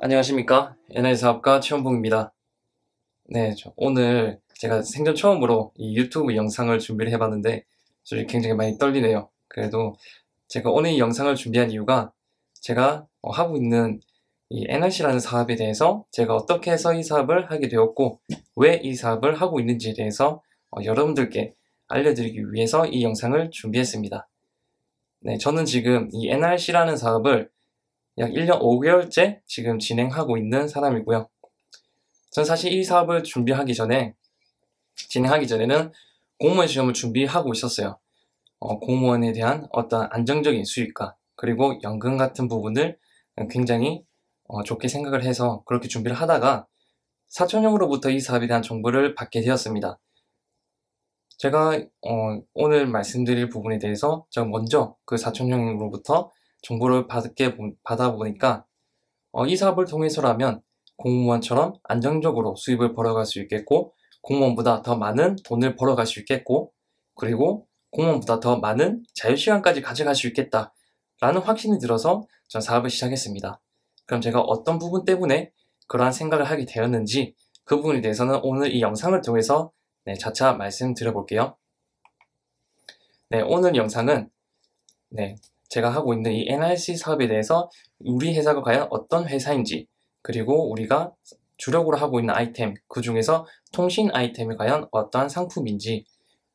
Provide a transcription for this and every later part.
안녕하십니까. NI사업가 최원봉입니다. 네, 오늘 제가 생전 처음으로 이 유튜브 영상을 준비를 해봤는데 솔직히 굉장히 많이 떨리네요. 그래도 제가 오늘 이 영상을 준비한 이유가 제가 하고 있는 이 NRC라는 사업에 대해서 제가 어떻게 해서 이 사업을 하게 되었고 왜 이 사업을 하고 있는지에 대해서 여러분들께 알려드리기 위해서 이 영상을 준비했습니다. 네, 저는 지금 이 NRC라는 사업을 약 1년 5개월째 지금 진행하고 있는 사람이고요. 전 사실 이 사업을 진행하기 전에는 공무원 시험을 준비하고 있었어요. 공무원에 대한 어떤 안정적인 수익과 그리고 연금 같은 부분을 굉장히 좋게 생각을 해서 그렇게 준비를 하다가 사촌형으로부터 이 사업에 대한 정보를 받게 되었습니다. 제가 오늘 말씀드릴 부분에 대해서 제가 먼저 그 사촌형으로부터 정보를 받아 보니까 이 사업을 통해서라면 공무원처럼 안정적으로 수입을 벌어갈 수 있겠고 공무원보다 더 많은 돈을 벌어갈 수 있겠고 그리고 공무원보다 더 많은 자유시간까지 가져갈 수 있겠다 라는 확신이 들어서 전 사업을 시작했습니다. 그럼 제가 어떤 부분 때문에 그러한 생각을 하게 되었는지 그 부분에 대해서는 오늘 이 영상을 통해서 차차 말씀드려 볼게요. 네, 오늘 영상은 제가 하고 있는 이 NRC 사업에 대해서 우리 회사가 과연 어떤 회사인지 그리고 우리가 주력으로 하고 있는 아이템 그 중에서 통신 아이템이 과연 어떠한 상품인지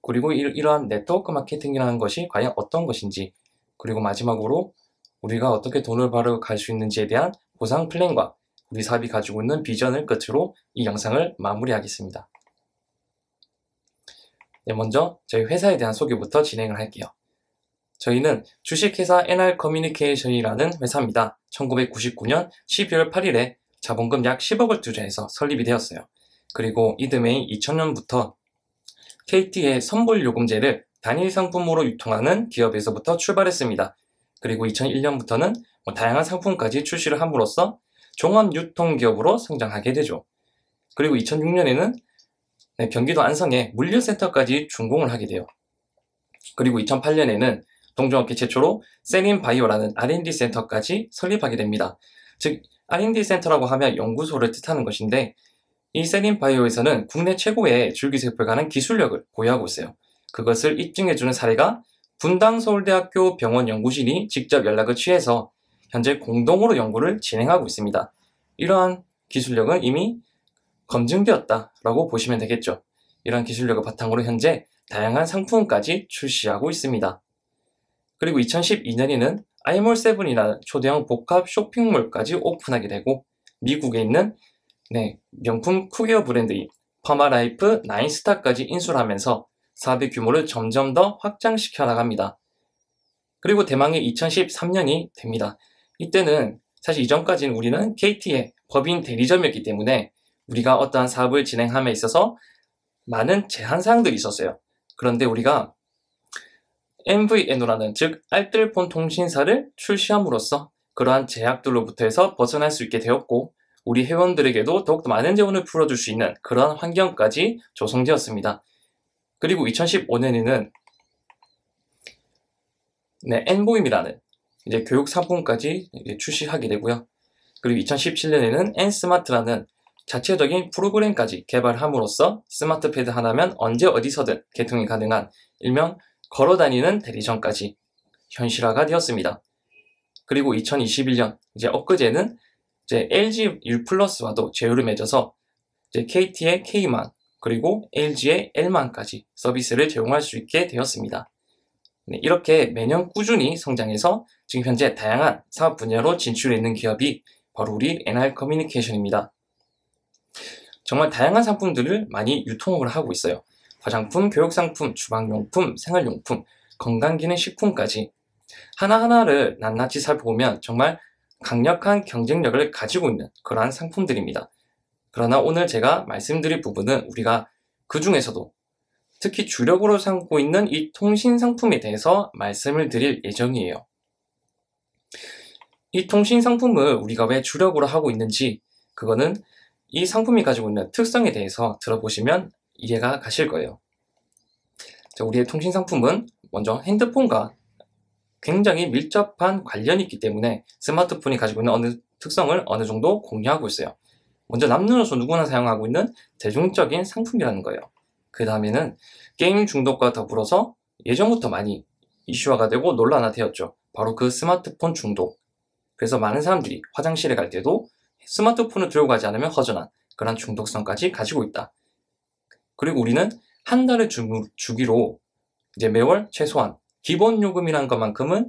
그리고 이러한 네트워크 마케팅이라는 것이 과연 어떤 것인지 그리고 마지막으로 우리가 어떻게 돈을 벌어 갈 수 있는지에 대한 보상 플랜과 우리 사업이 가지고 있는 비전을 끝으로 이 영상을 마무리하겠습니다. 네, 먼저 저희 회사에 대한 소개부터 진행을 할게요. 저희는 주식회사 NR커뮤니케이션이라는 회사입니다. 1999년 12월 8일에 자본금 약 10억을 투자해서 설립이 되었어요. 그리고 이듬해인 2000년부터 KT의 선불요금제를 단일 상품으로 유통하는 기업에서부터 출발했습니다. 그리고 2001년부터는 다양한 상품까지 출시를 함으로써 종합유통기업으로 성장하게 되죠. 그리고 2006년에는 경기도 안성에 물류센터까지 준공을 하게 돼요. 그리고 2008년에는 동종업계 최초로 세린바이오라는 R&D 센터까지 설립하게 됩니다. 즉 R&D 센터라고 하면 연구소를 뜻하는 것인데 이 세린바이오에서는 국내 최고의 줄기세포에 관한 기술력을 보유하고 있어요. 그것을 입증해주는 사례가 분당서울대학교 병원연구실이 직접 연락을 취해서 현재 공동으로 연구를 진행하고 있습니다. 이러한 기술력은 이미 검증되었다라고 보시면 되겠죠. 이러한 기술력을 바탕으로 현재 다양한 상품까지 출시하고 있습니다. 그리고 2012년에는 아이몰7이라는 초대형 복합 쇼핑몰까지 오픈하게 되고 미국에 있는 명품 쿡웨어 브랜드인 퍼마라이프 나인스타까지 인수를 하면서 사업의 규모를 점점 더 확장시켜 나갑니다. 그리고 대망의 2013년이 됩니다. 이때는 사실 이전까지는 우리는 KT의 법인 대리점이었기 때문에 우리가 어떠한 사업을 진행함에 있어서 많은 제한사항들이 있었어요. 그런데 우리가 MVNO라는 즉 알뜰폰 통신사를 출시함으로써 그러한 제약들로부터 해서 벗어날 수 있게 되었고 우리 회원들에게도 더욱더 많은 재원을 풀어줄 수 있는 그러한 환경까지 조성되었습니다. 그리고 2015년에는 N보임이라는 이제 교육 상품까지 출시하게 되고요. 그리고 2017년에는 N스마트라는 자체적인 프로그램까지 개발함으로써 스마트 패드 하나면 언제 어디서든 개통이 가능한 일명 걸어다니는 대리점까지 현실화가 되었습니다. 그리고 2021년 이제 엊그제는 이제 LG U+와도 제휴를 맺어서 이제 KT의 K만 그리고 LG의 L만까지 서비스를 제공할 수 있게 되었습니다. 이렇게 매년 꾸준히 성장해서 지금 현재 다양한 사업 분야로 진출해 있는 기업이 바로 우리 NR커뮤니케이션입니다. 정말 다양한 상품들을 많이 유통을 하고 있어요. 화장품, 교육상품, 주방용품, 생활용품, 건강기능식품까지 하나하나를 낱낱이 살펴보면 정말 강력한 경쟁력을 가지고 있는 그러한 상품들입니다. 그러나 오늘 제가 말씀드릴 부분은 우리가 그 중에서도 특히 주력으로 삼고 있는 이 통신상품에 대해서 말씀을 드릴 예정이에요. 이 통신상품을 우리가 왜 주력으로 하고 있는지 그거는 이 상품이 가지고 있는 특성에 대해서 들어보시면 이해가 가실 거예요. 자, 우리의 통신상품은 먼저 핸드폰과 굉장히 밀접한 관련이 있기 때문에 스마트폰이 가지고 있는 어느 특성을 어느 정도 공유하고 있어요. 먼저 남녀노소 누구나 사용하고 있는 대중적인 상품이라는 거예요. 그 다음에는 게임 중독과 더불어서 예전부터 많이 이슈화가 되고 논란화 되었죠. 바로 그 스마트폰 중독. 그래서 많은 사람들이 화장실에 갈 때도 스마트폰을 들고 가지 않으면 허전한 그런 중독성까지 가지고 있다. 그리고 우리는 한 달을 주기로 이제 매월 최소한 기본 요금이란 것만큼은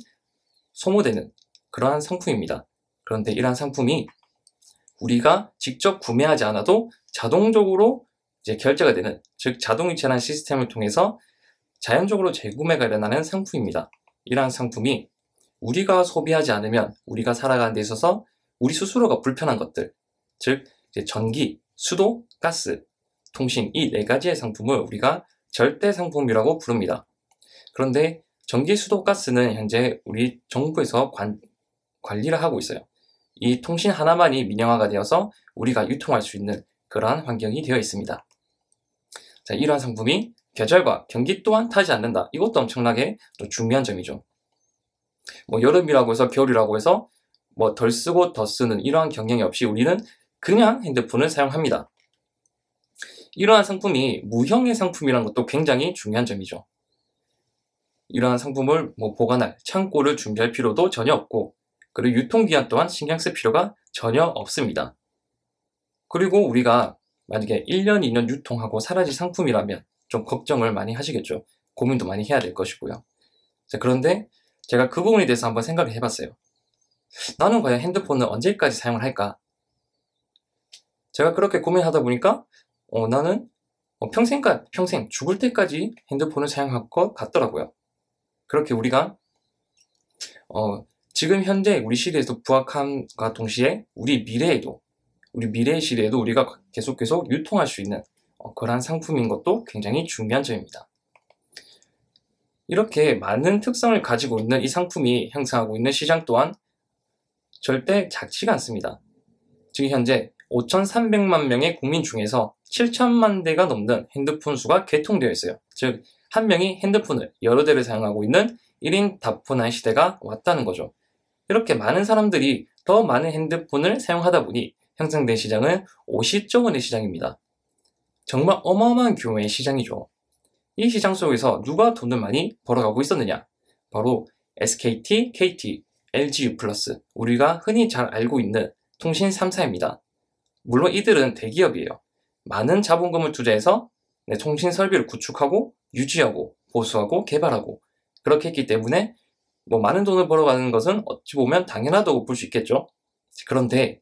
소모되는 그러한 상품입니다. 그런데 이러한 상품이 우리가 직접 구매하지 않아도 자동적으로 이제 결제가 되는, 즉 자동이체라는 시스템을 통해서 자연적으로 재구매가 일어나는 상품입니다. 이러한 상품이 우리가 소비하지 않으면 우리가 살아가는 데 있어서 우리 스스로가 불편한 것들, 즉 이제 전기, 수도, 가스, 통신 이 네 가지의 상품을 우리가 절대 상품이라고 부릅니다. 그런데 전기, 수도, 가스는 현재 우리 정부에서 관리를 하고 있어요. 이 통신 하나만이 민영화가 되어서 우리가 유통할 수 있는 그러한 환경이 되어 있습니다. 자, 이러한 상품이 계절과 경기 또한 타지 않는다. 이것도 엄청나게 또 중요한 점이죠. 뭐 여름이라고 해서 겨울이라고 해서 뭐 덜 쓰고 더 쓰는 이러한 경향이 없이 우리는 그냥 핸드폰을 사용합니다. 이러한 상품이 무형의 상품이라는 것도 굉장히 중요한 점이죠. 이러한 상품을 뭐 보관할 창고를 준비할 필요도 전혀 없고, 그리고 유통기한 또한 신경 쓸 필요가 전혀 없습니다. 그리고 우리가 만약에 1년, 2년 유통하고 사라질 상품이라면 좀 걱정을 많이 하시겠죠. 고민도 많이 해야 될 것이고요. 자, 그런데 제가 그 부분에 대해서 한번 생각을 해봤어요. 나는 과연 핸드폰을 언제까지 사용을 할까? 제가 그렇게 고민하다 보니까 나는 평생 죽을 때까지 핸드폰을 사용할 것 같더라고요. 그렇게 우리가 지금 현재 우리 시대에도 부합함과 동시에 우리 미래의 시대에도 우리가 계속 유통할 수 있는 그러한 상품인 것도 굉장히 중요한 점입니다. 이렇게 많은 특성을 가지고 있는 이 상품이 형성하고 있는 시장 또한 절대 작지가 않습니다. 지금 현재 5,300만 명의 국민 중에서 7천만 대가 넘는 핸드폰 수가 개통되어 있어요. 즉, 한 명이 핸드폰을 여러 대를 사용하고 있는 1인 다폰한 시대가 왔다는 거죠. 이렇게 많은 사람들이 더 많은 핸드폰을 사용하다 보니 형성된 시장은 50조 원의 시장입니다. 정말 어마어마한 규모의 시장이죠. 이 시장 속에서 누가 돈을 많이 벌어가고 있었느냐? 바로 SKT, KT, LGU+, 우리가 흔히 잘 알고 있는 통신 3사입니다. 물론 이들은 대기업이에요. 많은 자본금을 투자해서 통신 설비를 구축하고 유지하고 보수하고 개발하고 그렇게 했기 때문에 많은 돈을 벌어가는 것은 어찌 보면 당연하다고 볼 수 있겠죠. 그런데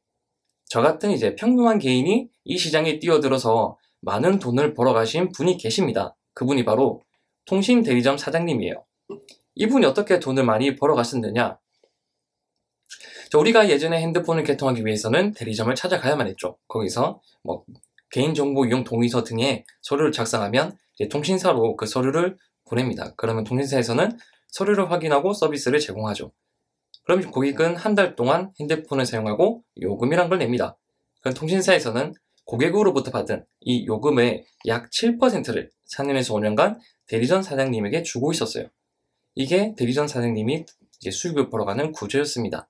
저 같은 이제 평범한 개인이 이 시장에 뛰어들어서 많은 돈을 벌어가신 분이 계십니다. 그분이 바로 통신 대리점 사장님이에요. 이분이 어떻게 돈을 많이 벌어가셨느냐? 우리가 예전에 핸드폰을 개통하기 위해서는 대리점을 찾아가야만 했죠. 거기서 개인정보 이용 동의서 등의 서류를 작성하면 이제 통신사로 그 서류를 보냅니다. 그러면 통신사에서는 서류를 확인하고 서비스를 제공하죠. 그럼 고객은 한 달 동안 핸드폰을 사용하고 요금이란 걸 냅니다. 그럼 통신사에서는 고객으로부터 받은 이 요금의 약 7%를 4년에서 5년간 대리점 사장님에게 주고 있었어요. 이게 대리점 사장님이 이제 수익을 벌어가는 구조였습니다.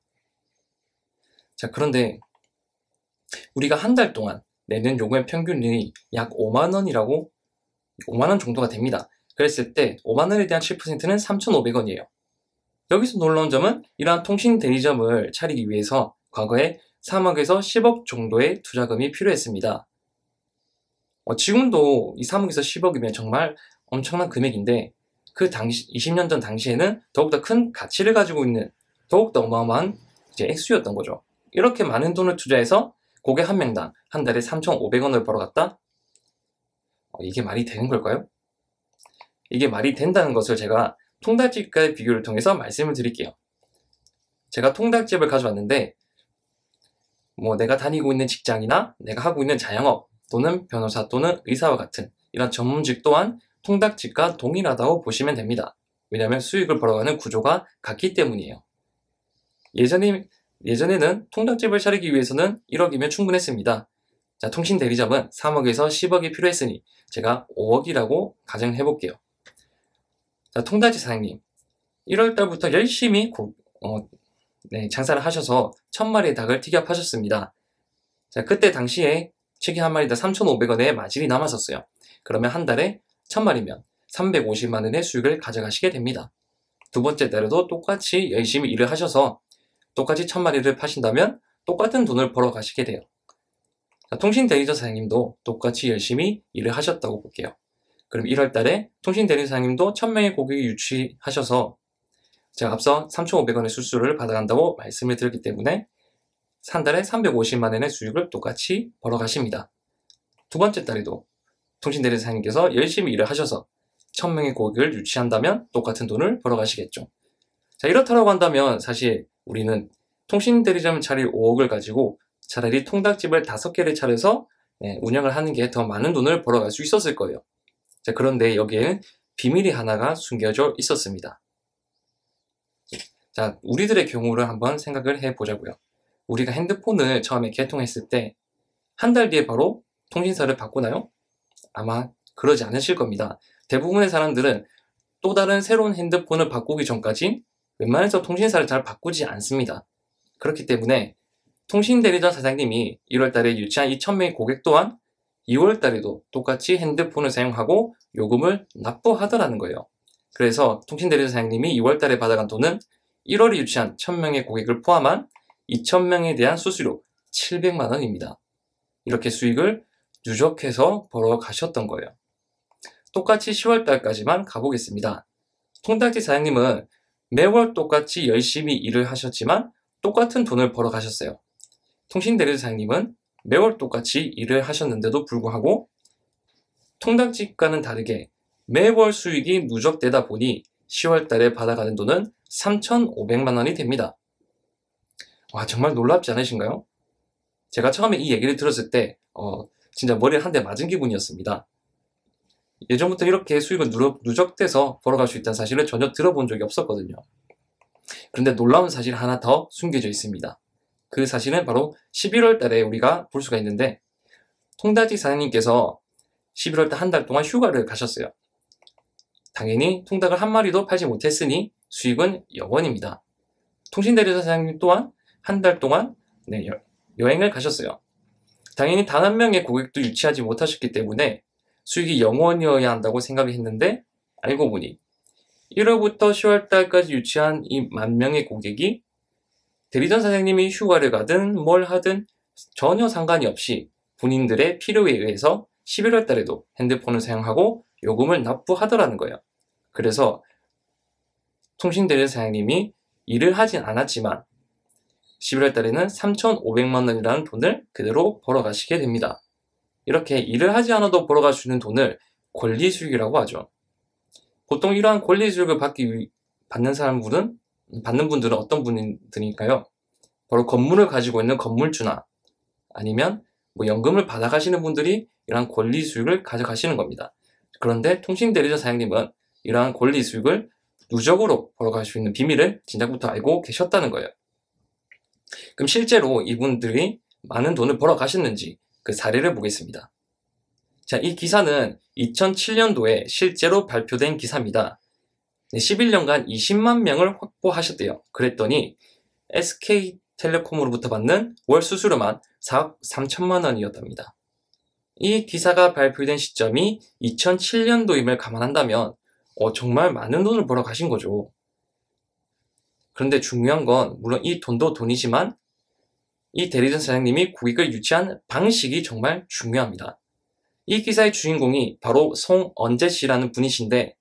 자, 그런데 우리가 한 달 동안 내는 요금의 평균이 약 5만 원 정도가 됩니다. 그랬을 때 5만 원에 대한 7%는 3,500원이에요. 여기서 놀라운 점은 이러한 통신 대리점을 차리기 위해서 과거에 3억에서 10억 정도의 투자금이 필요했습니다. 지금도 이 3억에서 10억이면 정말 엄청난 금액인데 그 당시 20년 전 당시에는 더욱더 큰 가치를 가지고 있는 더욱더 어마어마한 이제 액수였던 거죠. 이렇게 많은 돈을 투자해서 고객 한 명당 한 달에 3,500원을 벌어갔다? 이게 말이 되는 걸까요? 이게 말이 된다는 것을 제가 통닭집과의 비교를 통해서 말씀을 드릴게요. 제가 통닭집을 가져왔는데 내가 다니고 있는 직장이나 내가 하고 있는 자영업 또는 변호사 또는 의사와 같은 이런 전문직 또한 통닭집과 동일하다고 보시면 됩니다. 왜냐하면 수익을 벌어가는 구조가 같기 때문이에요. 예전에는 통닭집을 차리기 위해서는 1억이면 충분했습니다. 자, 통신 대리점은 3억에서 10억이 필요했으니 제가 5억이라고 가정해 볼게요. 자, 통닭집 사장님, 1월 달부터 열심히 장사를 하셔서 1000마리의 닭을 튀겨 파셨습니다. 자, 그때 당시에 치킨 한 마리당 3,500원의 마진이 남았었어요. 그러면 한 달에 1000마리면 350만 원의 수익을 가져가시게 됩니다. 두 번째 달에도 똑같이 열심히 일을 하셔서 똑같이 1000마리를 파신다면 똑같은 돈을 벌어 가시게 돼요. 자, 통신 대리점 사장님도 똑같이 열심히 일을 하셨다고 볼게요. 그럼 1월 달에 통신 대리점 사장님도 1000명의 고객을 유치하셔서 제가 앞서 3,500원의 수수료를 받아간다고 말씀을 드렸기 때문에 한 달에 350만 원의 수익을 똑같이 벌어 가십니다. 두 번째 달에도 통신 대리점 사장님께서 열심히 일을 하셔서 1000명의 고객을 유치한다면 똑같은 돈을 벌어 가시겠죠. 자, 이렇다라고 한다면 사실 우리는 통신 대리점 차릴 5억을 가지고 차라리 통닭집을 5개를 차려서 운영을 하는 게 더 많은 돈을 벌어갈 수 있었을 거예요. 자, 그런데 여기에는 비밀이 하나가 숨겨져 있었습니다. 자, 우리들의 경우를 한번 생각을 해보자고요. 우리가 핸드폰을 처음에 개통했을 때 한 달 뒤에 바로 통신사를 바꾸나요? 아마 그러지 않으실 겁니다. 대부분의 사람들은 또 다른 새로운 핸드폰을 바꾸기 전까지 웬만해서 통신사를 잘 바꾸지 않습니다. 그렇기 때문에 통신 대리점 사장님이 1월 달에 유치한 2,000명의 고객 또한 2월 달에도 똑같이 핸드폰을 사용하고 요금을 납부하더라는 거예요. 그래서 통신 대리점 사장님이 2월 달에 받아간 돈은 1월에 유치한 1,000명의 고객을 포함한 2,000명에 대한 수수료 700만 원입니다. 이렇게 수익을 누적해서 벌어 가셨던 거예요. 똑같이 10월 달까지만 가보겠습니다. 통닭집 사장님은 매월 똑같이 열심히 일을 하셨지만 똑같은 돈을 벌어 가셨어요. 통신 대리점 사장님은 매월 똑같이 일을 하셨는데도 불구하고 통닭집과는 다르게 매월 수익이 누적되다 보니 10월 달에 받아가는 돈은 3,500만 원이 됩니다. 와, 정말 놀랍지 않으신가요? 제가 처음에 이 얘기를 들었을 때 진짜 머리를 한 대 맞은 기분이었습니다. 예전부터 이렇게 수익을 누적돼서 벌어갈 수 있다는 사실을 전혀 들어본 적이 없었거든요. 그런데 놀라운 사실 하나 더 숨겨져 있습니다. 그 사실은 바로 11월 달에 우리가 볼 수가 있는데 통닭집 사장님께서 11월 달 한 달 동안 휴가를 가셨어요. 당연히 통닭을 한 마리도 팔지 못했으니 수익은 0원입니다. 통신대리점 사장님 또한 한 달 동안 여행을 가셨어요. 당연히 단 한 명의 고객도 유치하지 못하셨기 때문에 수익이 0원이어야 한다고 생각을 했는데 알고 보니 1월부터 10월 달까지 유치한 이 10,000명의 고객이 대리점 사장님이 휴가를 가든 뭘 하든 전혀 상관이 없이 본인들의 필요에 의해서 11월 달에도 핸드폰을 사용하고 요금을 납부하더라는 거예요. 그래서 통신대리점 사장님이 일을 하진 않았지만 11월 달에는 3,500만 원이라는 돈을 그대로 벌어가시게 됩니다. 이렇게 일을 하지 않아도 벌어갈 수 있는 돈을 권리수익이라고 하죠. 보통 이러한 권리수익을 받는 분들은 어떤 분들일까요? 바로 건물을 가지고 있는 건물주나 아니면 연금을 받아가시는 분들이 이러한 권리수익을 가져가시는 겁니다. 그런데 통신대리점 사장님은 이러한 권리수익을 누적으로 벌어갈 수 있는 비밀을 진작부터 알고 계셨다는 거예요. 그럼 실제로 이분들이 많은 돈을 벌어가셨는지 그 사례를 보겠습니다. 자, 이 기사는 2007년도에 실제로 발표된 기사입니다. 11년간 20만 명을 확보하셨대요. 그랬더니 SK텔레콤으로부터 받는 월 수수료만 4억 3천만 원이었답니다. 이 기사가 발표된 시점이 2007년도임을 감안한다면 정말 많은 돈을 벌어 가신 거죠. 그런데 중요한 건 물론 이 돈도 돈이지만 이 대리점 사장님이 고객을 유치한 방식이 정말 중요합니다. 이 기사의 주인공이 바로 송언재 씨라는 분이신데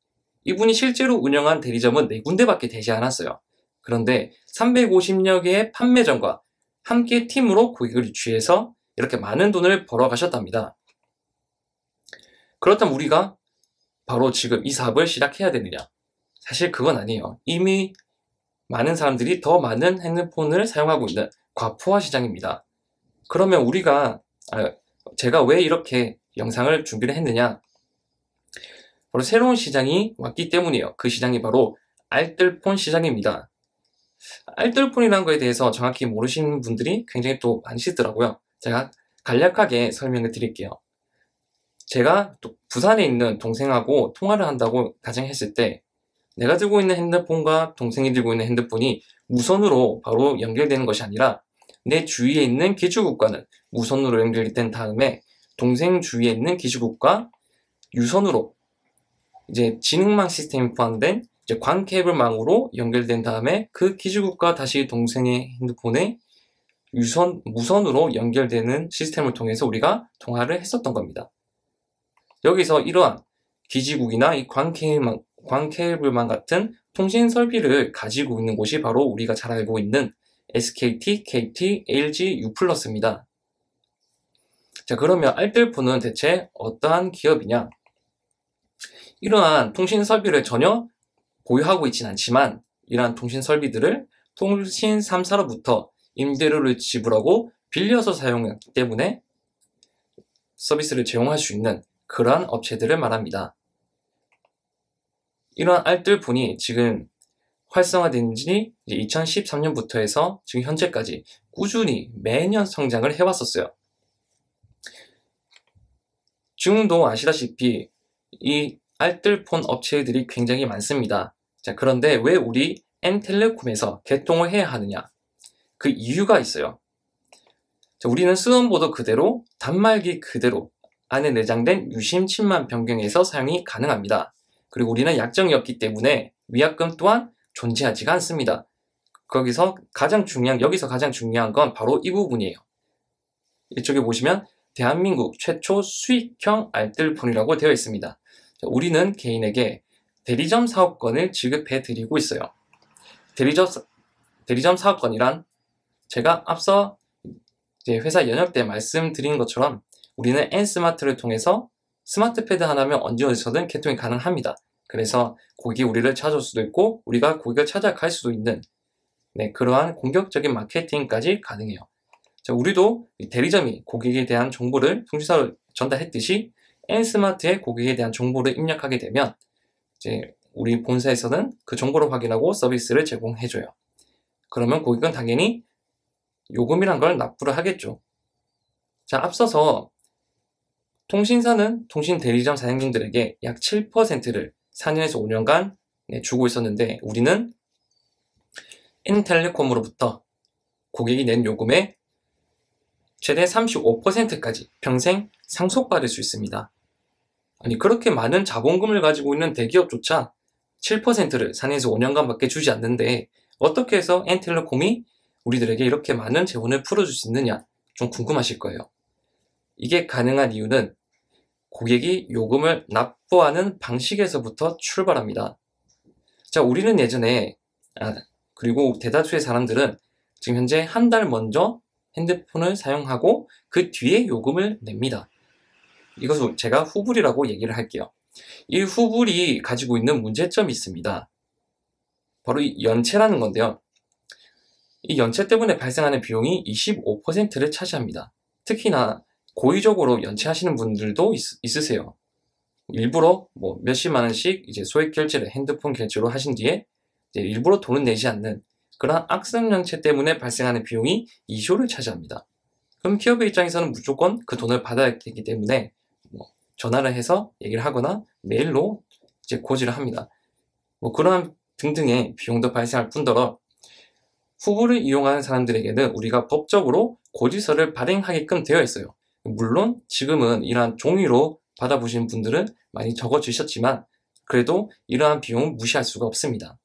이분이 실제로 운영한 대리점은 4군데밖에 되지 않았어요. 그런데 350여 개의 판매점과 함께 팀으로 고객을 유치해서 이렇게 많은 돈을 벌어 가셨답니다. 그렇다면 우리가 바로 지금 이 사업을 시작해야 되느냐? 사실 그건 아니에요. 이미 많은 사람들이 더 많은 핸드폰을 사용하고 있는 과포화 시장입니다. 그러면 제가 왜 이렇게 영상을 준비를 했느냐? 바로 새로운 시장이 왔기 때문이에요. 그 시장이 바로 알뜰폰 시장입니다. 알뜰폰이라는 거에 대해서 정확히 모르시는 분들이 굉장히 또 많으시더라고요. 제가 간략하게 설명을 드릴게요. 제가 또 부산에 있는 동생하고 통화를 한다고 가정했을 때 내가 들고 있는 핸드폰과 동생이 들고 있는 핸드폰이 무선으로 바로 연결되는 것이 아니라 내 주위에 있는 기지국과는 무선으로 연결된 다음에 동생 주위에 있는 기지국과 유선으로 이제 지능망 시스템이 포함된 이제 광 케이블망으로 연결된 다음에 그 기지국과 다시 동생의 핸드폰에 무선으로 연결되는 시스템을 통해서 우리가 통화를 했었던 겁니다. 여기서 이러한 기지국이나 이 광 케이블망 같은 통신 설비를 가지고 있는 곳이 바로 우리가 잘 알고 있는 SKT, KT, LG, U+입니다. 자, 그러면 알뜰폰은 대체 어떠한 기업이냐? 이러한 통신 설비를 전혀 보유하고 있진 않지만 이러한 통신 설비들을 통신 3사로부터 임대료를 지불하고 빌려서 사용하기 때문에 서비스를 제공할 수 있는 그러한 업체들을 말합니다. 이러한 알뜰폰이 지금 활성화된 지 2013년부터 해서 지금 현재까지 꾸준히 매년 성장을 해왔었어요. 지금도 아시다시피 이 알뜰폰 업체들이 굉장히 많습니다. 자, 그런데 왜 우리 N텔레콤에서 개통을 해야 하느냐? 그 이유가 있어요. 자, 우리는 스원보드 그대로, 단말기 그대로 안에 내장된 유심 침만 변경에서 사용이 가능합니다. 그리고 우리는 약정이 없기 때문에 위약금 또한 존재하지가 않습니다. 여기서 가장 중요한 건 바로 이 부분이에요. 이쪽에 보시면 대한민국 최초 수익형 알뜰폰이라고 되어 있습니다. 자, 우리는 개인에게 대리점 사업권을 지급해 드리고 있어요. 대리점 사업권이란 제가 앞서 회사 연역 때 말씀드린 것처럼 우리는 N스마트를 통해서 스마트 패드 하나면 언제 어디서든 개통이 가능합니다. 그래서 고객이 우리를 찾아올 수도 있고 우리가 고객을 찾아갈 수도 있는 그러한 공격적인 마케팅까지 가능해요. 자, 우리도 대리점이 고객에 대한 정보를 통신사로 전달했듯이 N스마트에 고객에 대한 정보를 입력하게 되면 이제 우리 본사에서는 그 정보를 확인하고 서비스를 제공해줘요. 그러면 고객은 당연히 요금이란 걸 납부를 하겠죠. 자, 앞서서 통신사는 통신 대리점 사장님들에게 약 7%를 4년에서 5년간 주고 있었는데 우리는 N텔레콤으로부터 고객이 낸 요금의 최대 35%까지 평생 상속받을 수 있습니다. 아니, 그렇게 많은 자본금을 가지고 있는 대기업조차 7%를 4년에서 5년간밖에 주지 않는데 어떻게 해서 N텔레콤이 우리들에게 이렇게 많은 재원을 풀어줄 수 있느냐 좀 궁금하실 거예요. 이게 가능한 이유는 고객이 요금을 납부하는 방식에서부터 출발합니다. 자, 우리는 예전에 그리고 대다수의 사람들은 지금 현재 한 달 먼저 핸드폰을 사용하고 그 뒤에 요금을 냅니다. 이것을 제가 후불이라고 얘기를 할게요. 이 후불이 가지고 있는 문제점이 있습니다. 바로 이 연체라는 건데요. 이 연체 때문에 발생하는 비용이 25%를 차지합니다. 특히나 고의적으로 연체하시는 분들도 있으세요. 일부러 몇십만 원씩 이제 소액 결제를 핸드폰 결제로 하신 뒤에 이제 일부러 돈을 내지 않는 그런 악성 연체 때문에 발생하는 비용이 2조를 차지합니다. 그럼 기업의 입장에서는 무조건 그 돈을 받아야 되기 때문에 전화를 해서 얘기를 하거나 메일로 이제 고지를 합니다. 그러한 등등의 비용도 발생할 뿐더러 후불을 이용하는 사람들에게는 우리가 법적으로 고지서를 발행하게끔 되어 있어요. 물론 지금은 이러한 종이로 받아보신 분들은 많이 적어주셨지만 그래도 이러한 비용은 무시할 수가 없습니다.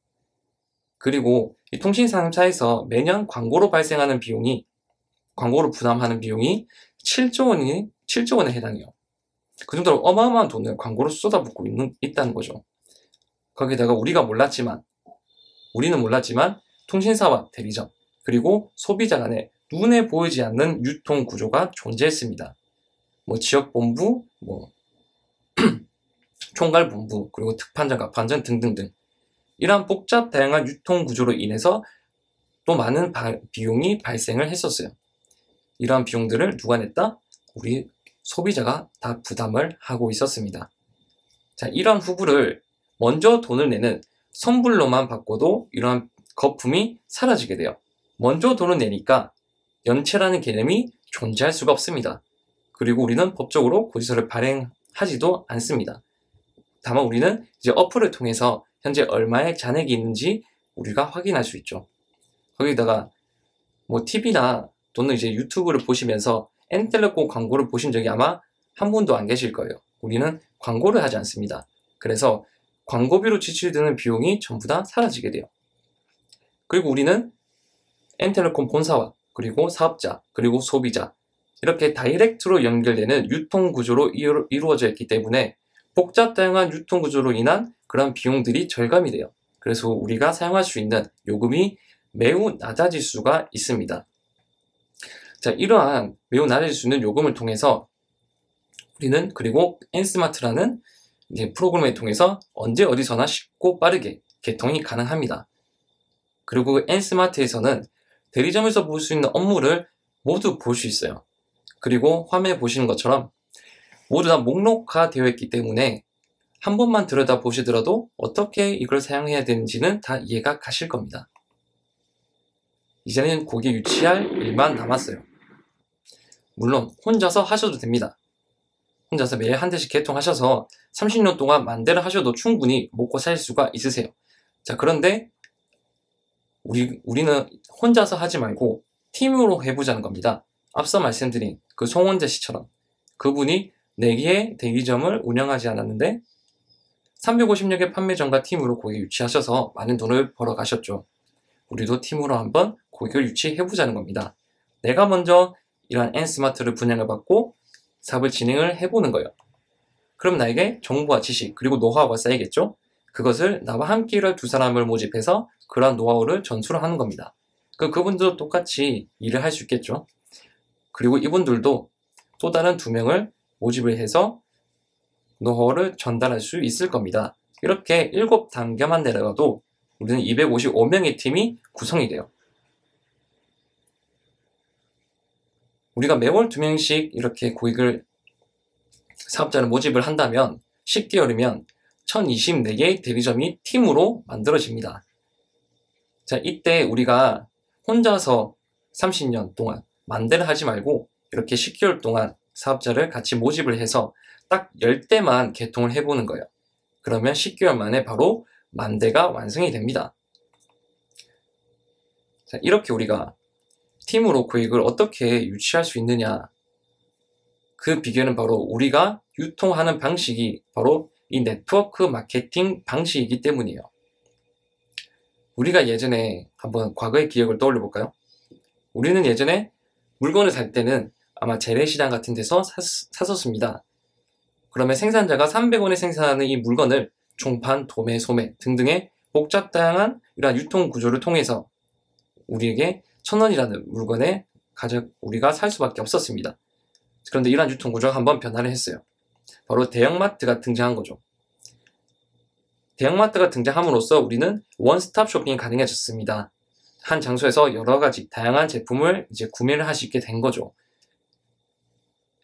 그리고 이 통신상사에서 매년 광고로 발생하는 비용이 광고로 부담하는 비용이 7조 원에 해당해요. 그 정도로 어마어마한 돈을 광고로 쏟아붓고 있다는 거죠. 거기다가 우리는 몰랐지만 통신사와 대리점 그리고 소비자 간에 눈에 보이지 않는 유통 구조가 존재했습니다. 지역본부, 총괄본부, 그리고 특판전, 갑판전 등등등 이러한 복잡 다양한 유통 구조로 인해서 또 많은 비용이 발생을 했었어요. 이러한 비용들을 누가 냈다? 우리 소비자가 다 부담을 하고 있었습니다. 자, 이러한 후불을 먼저 돈을 내는 선불로만 바꿔도 이러한 거품이 사라지게 돼요. 먼저 돈을 내니까 연체라는 개념이 존재할 수가 없습니다. 그리고 우리는 법적으로 고지서를 발행하지도 않습니다. 다만 우리는 이제 어플을 통해서 현재 얼마의 잔액이 있는지 우리가 확인할 수 있죠. 거기다가 뭐 TV나 또는 이제 유튜브를 보시면서 N텔레콤 광고를 보신 적이 아마 한 분도 안 계실 거예요. 우리는 광고를 하지 않습니다. 그래서 광고비로 지출되는 비용이 전부 다 사라지게 돼요. 그리고 우리는 N텔레콤 본사와 그리고 사업자 그리고 소비자 이렇게 다이렉트로 연결되는 유통구조로 이루어져 있기 때문에 복잡다양한 유통구조로 인한 그런 비용들이 절감이 돼요. 그래서 우리가 사용할 수 있는 요금이 매우 낮아질 수가 있습니다. 자, 이러한 매우 낮아질 수 있는 요금을 통해서 우리는 그리고 N스마트라는 이제 프로그램을 통해서 언제 어디서나 쉽고 빠르게 개통이 가능합니다. 그리고 N스마트에서는 대리점에서 볼 수 있는 업무를 모두 볼 수 있어요. 그리고 화면에 보시는 것처럼 모두 다 목록화되어 있기 때문에 한 번만 들여다 보시더라도 어떻게 이걸 사용해야 되는지는 다 이해가 가실 겁니다. 이제는 거기에 유치할 일만 남았어요. 물론 혼자서 하셔도 됩니다. 혼자서 매일 한 대씩 개통하셔서 30년 동안 만 대를 하셔도 충분히 먹고 살 수가 있으세요. 자, 그런데 우리는 혼자서 하지 말고 팀으로 해보자는 겁니다. 앞서 말씀드린 그 송원재 씨처럼 그분이 4개의 대리점을 운영하지 않았는데 350여 개 판매점과 팀으로 고객 유치하셔서 많은 돈을 벌어 가셨죠. 우리도 팀으로 한번 고객을 유치해보자는 겁니다. 내가 먼저 이러한 N스마트를 분양을 받고 사업을 진행을 해보는 거예요. 그럼 나에게 정보와 지식 그리고 노하우가 쌓이겠죠? 그것을 나와 함께 일할 2사람을 모집해서 그러한 노하우를 전수를 하는 겁니다. 그분들도 똑같이 일을 할 수 있겠죠? 그리고 이분들도 또 다른 2명을 모집을 해서 노하우를 전달할 수 있을 겁니다. 이렇게 7단계만 내려가도 우리는 255명의 팀이 구성이 돼요. 우리가 매월 2명씩 이렇게 고객을 사업자를 모집을 한다면 10개월이면 1024개의 대리점이 팀으로 만들어집니다. 자, 이때 우리가 혼자서 30년 동안 만 대를 하지 말고 이렇게 10개월 동안 사업자를 같이 모집을 해서 딱 10대만 개통을 해보는 거예요. 그러면 10개월 만에 바로 만 대가 완성이 됩니다. 자, 이렇게 우리가 팀으로 고객을 어떻게 유치할 수 있느냐, 그 비결은 바로 우리가 유통하는 방식이 바로 이 네트워크 마케팅 방식이기 때문이에요. 우리가 예전에 한번 과거의 기억을 떠올려 볼까요? 우리는 예전에 물건을 살 때는 아마 재래시장 같은 데서 샀었습니다. 그러면 생산자가 300원에 생산하는 이 물건을 종판, 도매, 소매 등등의 복잡다양한 이러한 유통 구조를 통해서 우리에게 1000원이라는 물건에 우리가 살 수밖에 없었습니다. 그런데 이러한 유통 구조가 한번 변화를 했어요. 바로 대형마트가 등장한 거죠. 대형마트가 등장함으로써 우리는 원스톱 쇼핑이 가능해졌습니다. 한 장소에서 여러 가지 다양한 제품을 이제 구매를 할 수 있게 된 거죠.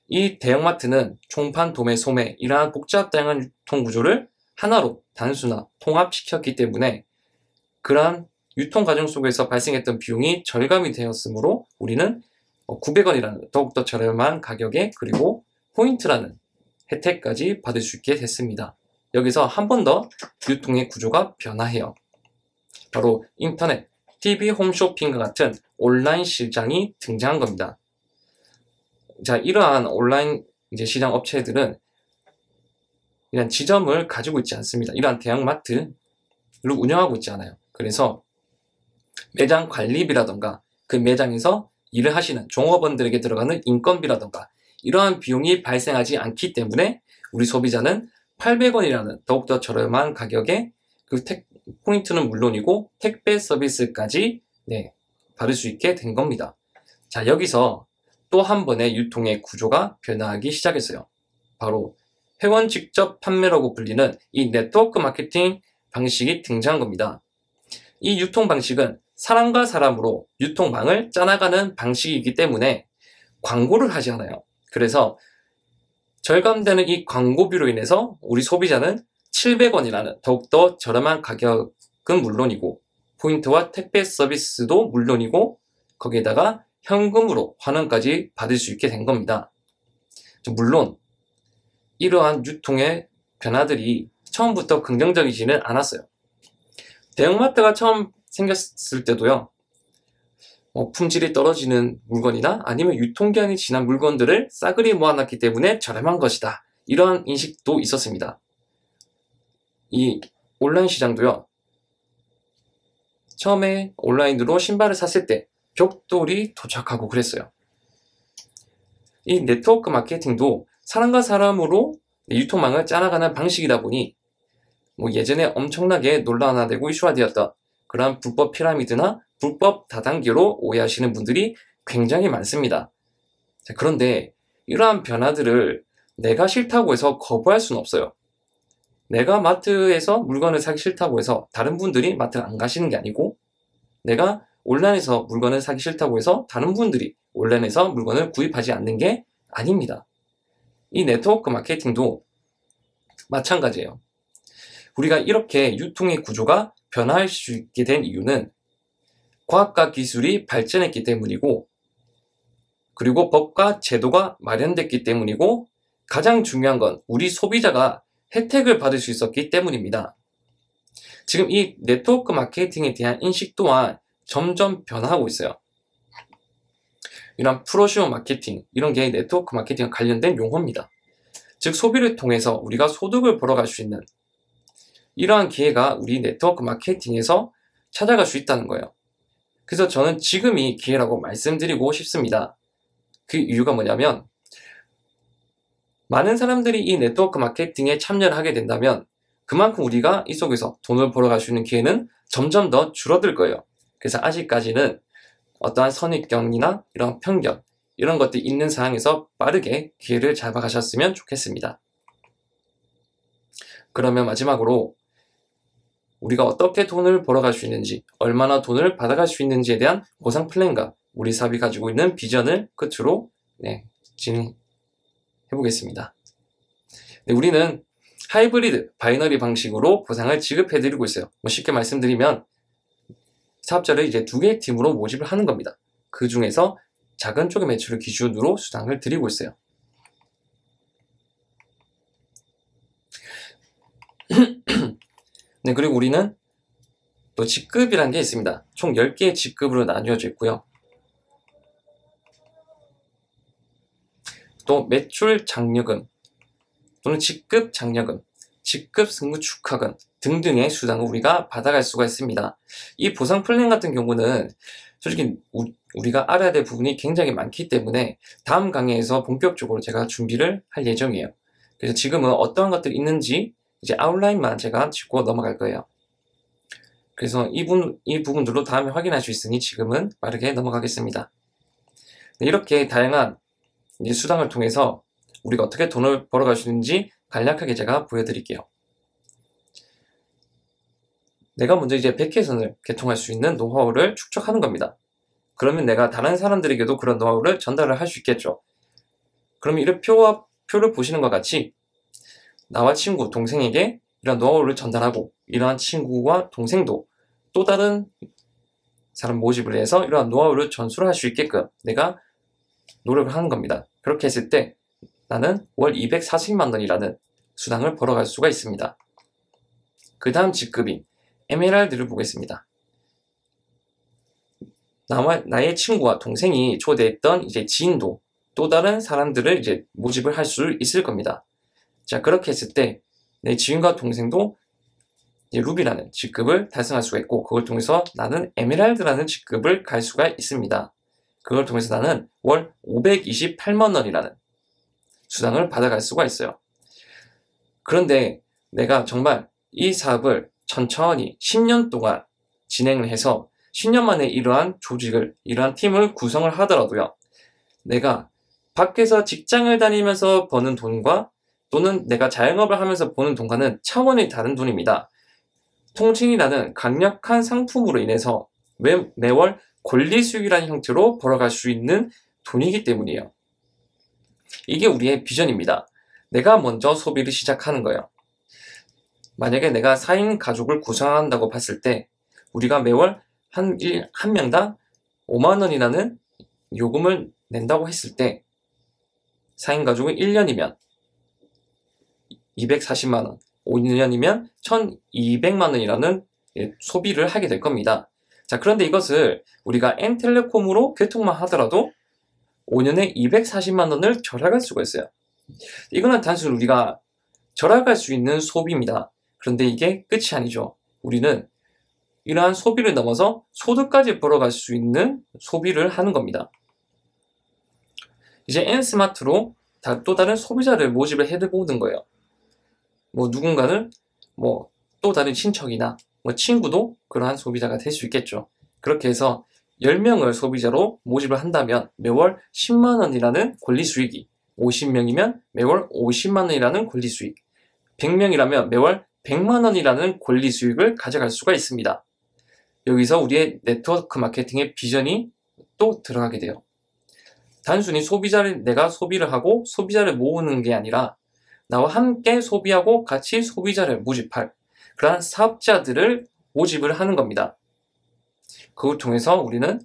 이 대형마트는 총판, 도매, 소매 이러한 복잡 다양한 유통 구조를 하나로 단순화, 통합시켰기 때문에 그러한 유통 과정 속에서 발생했던 비용이 절감이 되었으므로 우리는 900원이라는 더욱더 저렴한 가격에 그리고 포인트라는 혜택까지 받을 수 있게 됐습니다. 여기서 한 번 더 유통의 구조가 변화해요. 바로 인터넷, TV, 홈쇼핑과 같은 온라인 시장이 등장한 겁니다. 자, 이러한 온라인 이제 시장 업체들은 이런 지점을 가지고 있지 않습니다. 이러한 대형마트를 운영하고 있지 않아요. 그래서 매장 관리비라던가 그 매장에서 일을 하시는 종업원들에게 들어가는 인건비라던가 이러한 비용이 발생하지 않기 때문에 우리 소비자는 800원이라는 더욱더 저렴한 가격에 그 포인트는 물론이고 택배 서비스까지 받을 수 있게 된 겁니다. 자, 여기서 또 한 번의 유통의 구조가 변화하기 시작했어요. 바로 회원 직접 판매라고 불리는 이 네트워크 마케팅 방식이 등장한 겁니다. 이 유통 방식은 사람과 사람으로 유통망을 짜나가는 방식이기 때문에 광고를 하지 않아요. 그래서 절감되는 이 광고비로 인해서 우리 소비자는 700원이라는 더욱더 저렴한 가격은 물론이고 포인트와 택배 서비스도 물론이고 거기에다가 현금으로 환원까지 받을 수 있게 된 겁니다. 물론 이러한 유통의 변화들이 처음부터 긍정적이지는 않았어요. 대형마트가 처음 생겼을 때도요, 품질이 떨어지는 물건이나 아니면 유통기한이 지난 물건들을 싸그리 모아놨기 때문에 저렴한 것이다. 이러한 인식도 있었습니다. 이 온라인 시장도요, 처음에 온라인으로 신발을 샀을 때 벽돌이 도착하고 그랬어요. 이 네트워크 마케팅도 사람과 사람으로 유통망을 짜나가는 방식이다 보니 예전에 엄청나게 논란화되고 이슈화되었던 그러한 불법 피라미드나 불법 다단계로 오해하시는 분들이 굉장히 많습니다. 자, 그런데 이러한 변화들을 내가 싫다고 해서 거부할 수는 없어요. 내가 마트에서 물건을 사기 싫다고 해서 다른 분들이 마트를 안 가시는 게 아니고, 내가 온라인에서 물건을 사기 싫다고 해서 다른 분들이 온라인에서 물건을 구입하지 않는 게 아닙니다. 이 네트워크 마케팅도 마찬가지예요. 우리가 이렇게 유통의 구조가 변화할 수 있게 된 이유는 과학과 기술이 발전했기 때문이고, 그리고 법과 제도가 마련됐기 때문이고, 가장 중요한 건 우리 소비자가 혜택을 받을 수 있었기 때문입니다. 지금 이 네트워크 마케팅에 대한 인식 또한 점점 변화하고 있어요. 이런 프로슈머 마케팅, 이런 게 네트워크 마케팅과 관련된 용어입니다. 즉, 소비를 통해서 우리가 소득을 벌어갈 수 있는 이러한 기회가 우리 네트워크 마케팅에서 찾아갈 수 있다는 거예요. 그래서 저는 지금이 기회라고 말씀드리고 싶습니다. 그 이유가 뭐냐면, 많은 사람들이 이 네트워크 마케팅에 참여를 하게 된다면 그만큼 우리가 이 속에서 돈을 벌어갈 수 있는 기회는 점점 더 줄어들 거예요. 그래서 아직까지는 어떠한 선입견이나 이런 편견, 이런 것들이 있는 상황에서 빠르게 기회를 잡아가셨으면 좋겠습니다. 그러면 마지막으로 우리가 어떻게 돈을 벌어갈 수 있는지, 얼마나 돈을 받아갈 수 있는지에 대한 보상 플랜과 우리 사업이 가지고 있는 비전을 끝으로 진행해 보겠습니다. 우리는 하이브리드, 바이너리 방식으로 보상을 지급해드리고 있어요. 쉽게 말씀드리면 사업자를 이제 2개의 팀으로 모집을 하는 겁니다. 그 중에서 작은 쪽의 매출을 기준으로 수당을 드리고 있어요. 네, 그리고 우리는 또 직급이라는 게 있습니다. 총 10개의 직급으로 나뉘어져 있고요. 또 매출 장려금 또는 직급 장려금, 직급 승부 축하금 등등의 수당을 우리가 받아갈 수가 있습니다. 이 보상 플랜 같은 경우는 솔직히 우리가 알아야 될 부분이 굉장히 많기 때문에 다음 강의에서 본격적으로 제가 준비를 할 예정이에요. 그래서 지금은 어떠한 것들이 있는지 이제 아웃라인만 제가 짚고 넘어갈 거예요. 그래서 이 부분들로 다음에 확인할 수 있으니 지금은 빠르게 넘어가겠습니다. 이렇게 다양한 이제 수당을 통해서 우리가 어떻게 돈을 벌어갈 수 있는지 간략하게 제가 보여드릴게요. 내가 먼저 이제 100회선을 개통할 수 있는 노하우를 축적하는 겁니다. 그러면 내가 다른 사람들에게도 그런 노하우를 전달을 할 수 있겠죠. 그러면 이런 표를 보시는 것 같이 나와 친구, 동생에게 이런 노하우를 전달하고, 이러한 친구와 동생도 또 다른 사람 모집을 해서 이러한 노하우를 전수를 할 수 있게끔 내가 노력을 하는 겁니다. 그렇게 했을 때 나는 월 240만 원이라는 수당을 벌어갈 수가 있습니다. 그 다음 직급인 에메랄드를 보겠습니다. 나의 친구와 동생이 초대했던 이제 지인도 또 다른 사람들을 이제 모집을 할 수 있을 겁니다. 자, 그렇게 했을 때 내 지인과 동생도 이제 루비라는 직급을 달성할 수가 있고, 그걸 통해서 나는 에메랄드라는 직급을 갈 수가 있습니다. 그걸 통해서 나는 월 528만 원이라는 수당을 받아갈 수가 있어요. 그런데 내가 정말 이 사업을 천천히 10년 동안 진행을 해서 10년 만에 이러한 조직을, 이러한 팀을 구성을 하더라도요, 내가 밖에서 직장을 다니면서 버는 돈과 또는 내가 자영업을 하면서 버는 돈과는 차원이 다른 돈입니다. 통신이라는 강력한 상품으로 인해서 매월 권리 수익이라는 형태로 벌어갈 수 있는 돈이기 때문이에요. 이게 우리의 비전입니다. 내가 먼저 소비를 시작하는 거예요. 만약에 내가 4인 가족을 구성한다고 봤을 때 우리가 매월 한 명당 5만 원이라는 요금을 낸다고 했을 때 4인 가족은 1년이면 240만 원, 5년이면 1200만 원이라는 소비를 하게 될 겁니다. 자, 그런데 이것을 우리가 N텔레콤으로 개통만 하더라도 5년에 240만 원을 절약할 수가 있어요. 이거는 단순히 우리가 절약할 수 있는 소비입니다. 그런데 이게 끝이 아니죠. 우리는 이러한 소비를 넘어서 소득까지 벌어갈 수 있는 소비를 하는 겁니다. 이제 N스마트로 또 다른 소비자를 모집을 해보는 거예요. 누군가는 또 다른 친척이나 친구도 그러한 소비자가 될 수 있겠죠. 그렇게 해서 10명을 소비자로 모집을 한다면 매월 10만 원이라는 권리 수익이, 50명이면 매월 50만 원이라는 권리 수익, 100명이라면 매월 100만 원이라는 권리 수익을 가져갈 수가 있습니다. 여기서 우리의 네트워크 마케팅의 비전이 또 들어가게 돼요. 단순히 내가 소비를 하고 소비자를 모으는 게 아니라 나와 함께 소비하고 같이 소비자를 모집할 그러한 사업자들을 모집을 하는 겁니다. 그걸 통해서 우리는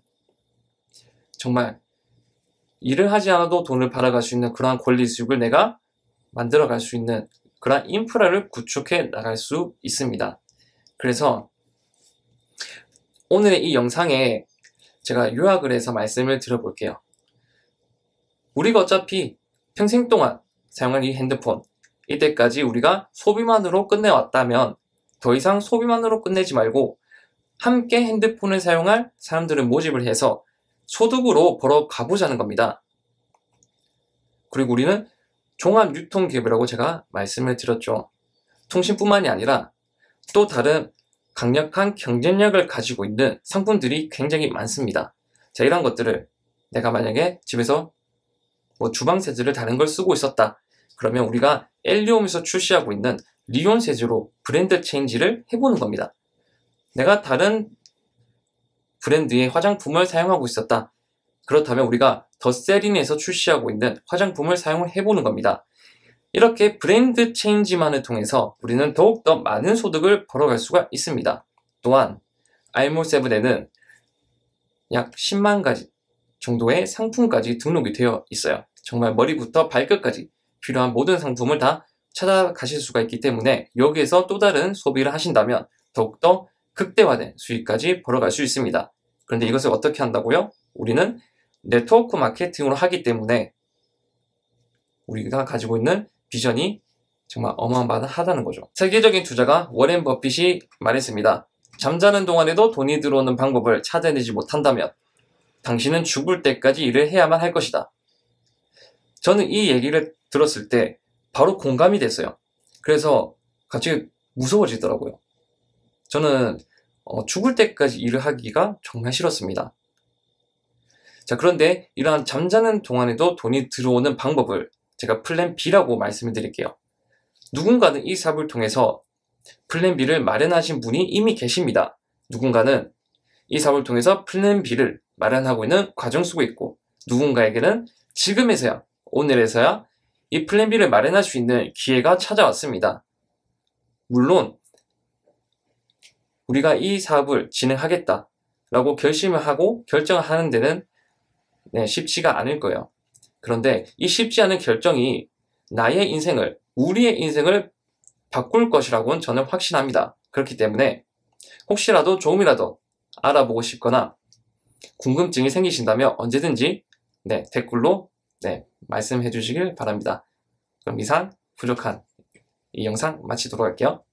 정말 일을 하지 않아도 돈을 벌어갈 수 있는 그러한 권리 수익을 내가 만들어갈 수 있는 그러한 인프라를 구축해 나갈 수 있습니다. 그래서 오늘의 이 영상에 제가 요약을 해서 말씀을 드려볼게요. 우리가 어차피 평생 동안 사용할 이 핸드폰, 이때까지 우리가 소비만으로 끝내왔다면 더 이상 소비만으로 끝내지 말고 함께 핸드폰을 사용할 사람들을 모집을 해서 소득으로 벌어 가보자는 겁니다. 그리고 우리는 종합유통기업이라고 제가 말씀을 드렸죠. 통신뿐만이 아니라 또 다른 강력한 경쟁력을 가지고 있는 상품들이 굉장히 많습니다. 자, 이런 것들을 내가 만약에 집에서 주방 세제를 다른 걸 쓰고 있었다. 그러면 우리가 엘리움에서 출시하고 있는 리온 세제로 브랜드 체인지를 해보는 겁니다. 내가 다른 브랜드의 화장품을 사용하고 있었다. 그렇다면 우리가 더세린에서 출시하고 있는 화장품을 사용을 해보는 겁니다. 이렇게 브랜드 체인지만을 통해서 우리는 더욱더 많은 소득을 벌어갈 수가 있습니다. 또한 알몰7에는 약 10만 가지 정도의 상품까지 등록이 되어 있어요. 정말 머리부터 발끝까지 필요한 모든 상품을 다 찾아가실 수가 있기 때문에 여기에서 또 다른 소비를 하신다면 더욱더 극대화된 수익까지 벌어갈 수 있습니다. 그런데 이것을 어떻게 한다고요? 우리는 네트워크 마케팅으로 하기 때문에 우리가 가지고 있는 비전이 정말 어마어마하다는 거죠. 세계적인 투자가 워렌 버핏이 말했습니다. 잠자는 동안에도 돈이 들어오는 방법을 찾아내지 못한다면 당신은 죽을 때까지 일을 해야만 할 것이다. 저는 이 얘기를 들었을 때 바로 공감이 됐어요. 그래서 갑자기 무서워지더라고요. 저는 죽을 때까지 일을 하기가 정말 싫었습니다. 자, 그런데 이러한 잠자는 동안에도 돈이 들어오는 방법을 제가 플랜 B라고 말씀을 드릴게요. 누군가는 이 사업을 통해서 플랜 B를 마련하신 분이 이미 계십니다. 누군가는 이 사업을 통해서 플랜 B를 마련하고 있는 과정 속에 있고 누군가에게는 지금에서야, 오늘에서야 이 플랜 B를 마련할 수 있는 기회가 찾아왔습니다. 물론 우리가 이 사업을 진행하겠다라고 결심을 하고 결정을 하는 데는 쉽지가 않을 거예요. 그런데 이 쉽지 않은 결정이 나의 인생을, 우리의 인생을 바꿀 것이라고는 저는 확신합니다. 그렇기 때문에 혹시라도 조금이라도 알아보고 싶거나 궁금증이 생기신다면 언제든지 댓글로 말씀해 주시길 바랍니다. 그럼 이상 부족한 이 영상 마치도록 할게요.